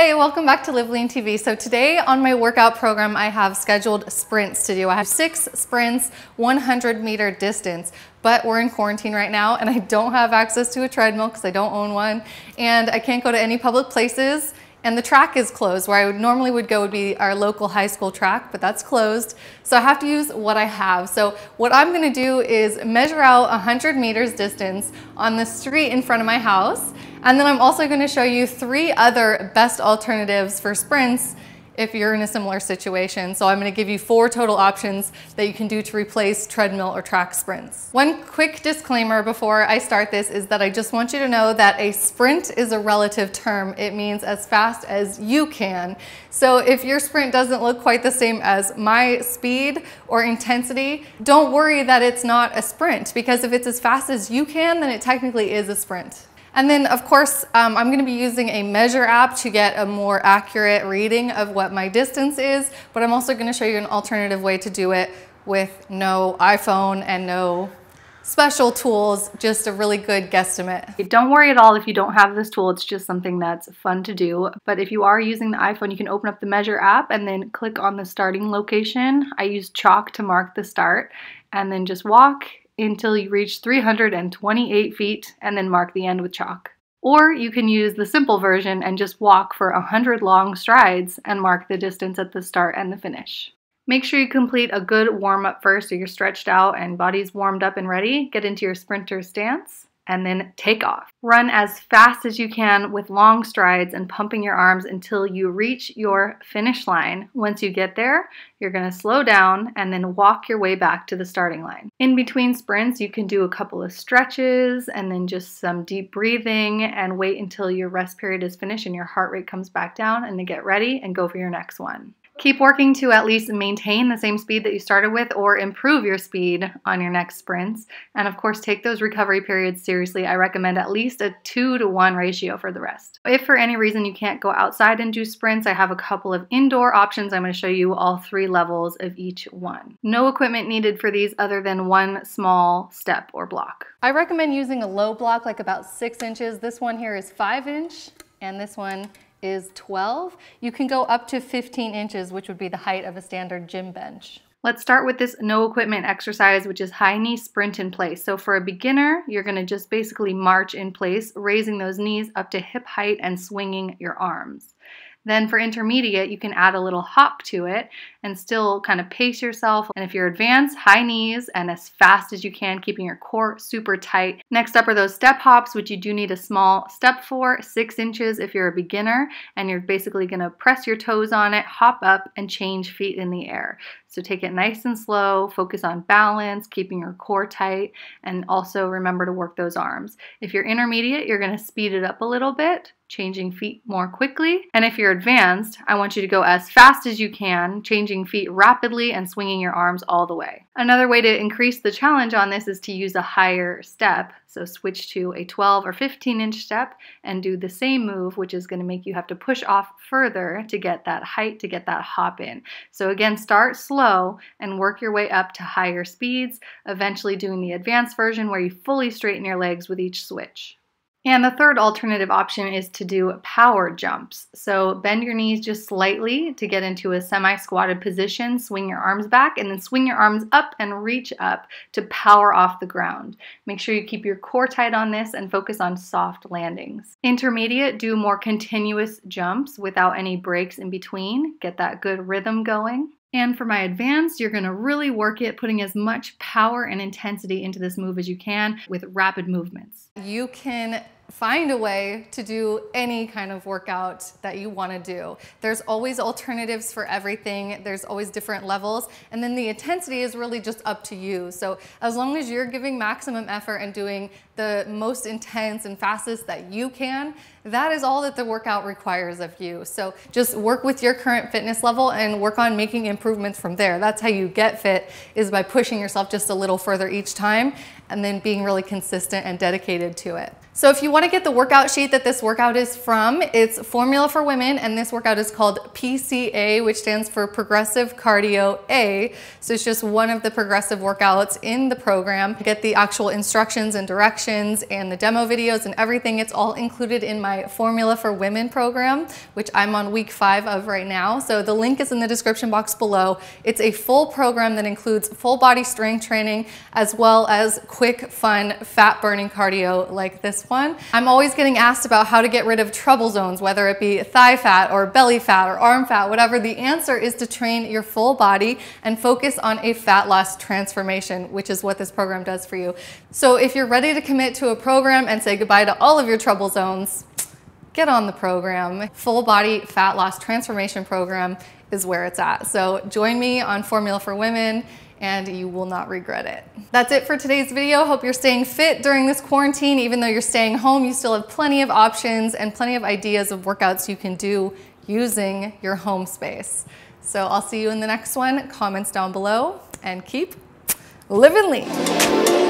Hey, welcome back to LiveLeanTV. So today on my workout program, I have scheduled sprints to do. I have 6 sprints, 100-meter distance, but we're in quarantine right now and I don't have access to a treadmill because I don't own one, and I can't go to any public places, and the track is closed. Where I normally would go would be our local high school track, but that's closed. So I have to use what I have. So what I'm gonna do is measure out 100 meters distance on the street in front of my house. And then I'm also going to show you 3 other best alternatives for sprints if you're in a similar situation. So I'm going to give you 4 total options that you can do to replace treadmill or track sprints. One quick disclaimer before I start this is that I just want you to know that a sprint is a relative term. It means as fast as you can. So if your sprint doesn't look quite the same as my speed or intensity, don't worry that it's not a sprint, because if it's as fast as you can, then it technically is a sprint. And then of course, I'm going to be using a measure app to get a more accurate reading of what my distance is, but I'm also going to show you an alternative way to do it with no iPhone and no special tools, just a really good guesstimate. Don't worry at all if you don't have this tool, it's just something that's fun to do. But if you are using the iPhone, you can open up the measure app and then click on the starting location. I use chalk to mark the start, and then just walk until you reach 328 feet and then mark the end with chalk. Or you can use the simple version and just walk for 100 long strides and mark the distance at the start and the finish. Make sure you complete a good warm-up first so you're stretched out and body's warmed up and ready. Get into your sprinter stance and then take off. Run as fast as you can with long strides and pumping your arms until you reach your finish line. Once you get there, you're gonna slow down and then walk your way back to the starting line. In between sprints, you can do a couple of stretches and then just some deep breathing and wait until your rest period is finished and your heart rate comes back down, and then get ready and go for your next one. Keep working to at least maintain the same speed that you started with or improve your speed on your next sprints. And of course, take those recovery periods seriously. I recommend at least a 2-to-1 ratio for the rest. If for any reason you can't go outside and do sprints, I have a couple of indoor options. I'm going to show you all 3 levels of each one. No equipment needed for these other than one small step or block. I recommend using a low block, like about 6 inches. This one here is 5-inch, and this one is 12. You can go up to 15 inches, which would be the height of a standard gym bench. Let's start with this no equipment exercise, which is high knee sprint in place. So for a beginner, you're going to just basically march in place, raising those knees up to hip height and swinging your arms. Then for intermediate, you can add a little hop to it and still kind of pace yourself. And if you're advanced, high knees and as fast as you can, keeping your core super tight. Next up are those step hops, which you do need a small step for, 6 inches if you're a beginner, and you're basically going to press your toes on it, hop up, and change feet in the air. So take it nice and slow, focus on balance, keeping your core tight, and also remember to work those arms. If you're intermediate, you're going to speed it up a little bit, changing feet more quickly. And if you're advanced, I want you to go as fast as you can, changing feet rapidly and swinging your arms all the way. Another way to increase the challenge on this is to use a higher step. So switch to a 12 or 15-inch step and do the same move, which is going to make you have to push off further to get that height, to get that hop in. So again, start slow and work your way up to higher speeds, eventually doing the advanced version where you fully straighten your legs with each switch. And the third alternative option is to do power jumps. So bend your knees just slightly to get into a semi-squatted position, swing your arms back, and then swing your arms up and reach up to power off the ground. Make sure you keep your core tight on this and focus on soft landings. Intermediate, do more continuous jumps without any breaks in between. Get that good rhythm going. And for my advanced, you're going to really work it, putting as much power and intensity into this move as you can with rapid movements. You can find a way to do any kind of workout that you want to do. There's always alternatives for everything. There's always different levels. And then the intensity is really just up to you. So as long as you're giving maximum effort and doing the most intense and fastest that you can, that is all that the workout requires of you. So just work with your current fitness level and work on making improvements from there. That's how you get fit, is by pushing yourself just a little further each time and then being really consistent and dedicated to it. So if you want to get the workout sheet that this workout is from, it's Formula for Women, and this workout is called PCA, which stands for Progressive Cardio A. So it's just one of the progressive workouts in the program. Get the actual instructions and directions instructions and the demo videos and everything. It's all included in my Formula for Women program, which I'm on week 5 of right now. So the link is in the description box below. It's a full program that includes full body strength training as well as quick, fun, fat burning cardio like this one. I'm always getting asked about how to get rid of trouble zones, whether it be thigh fat or belly fat or arm fat, whatever. The answer is to train your full body and focus on a fat loss transformation, which is what this program does for you. So if you're ready to commit to a program and say goodbye to all of your trouble zones, get on the program. Full body fat loss transformation program is where it's at. So join me on Formula for Women and you will not regret it. That's it for today's video. Hope you're staying fit during this quarantine. Even though you're staying home, you still have plenty of options and plenty of ideas of workouts you can do using your home space. So I'll see you in the next one. Comments down below and keep living lean.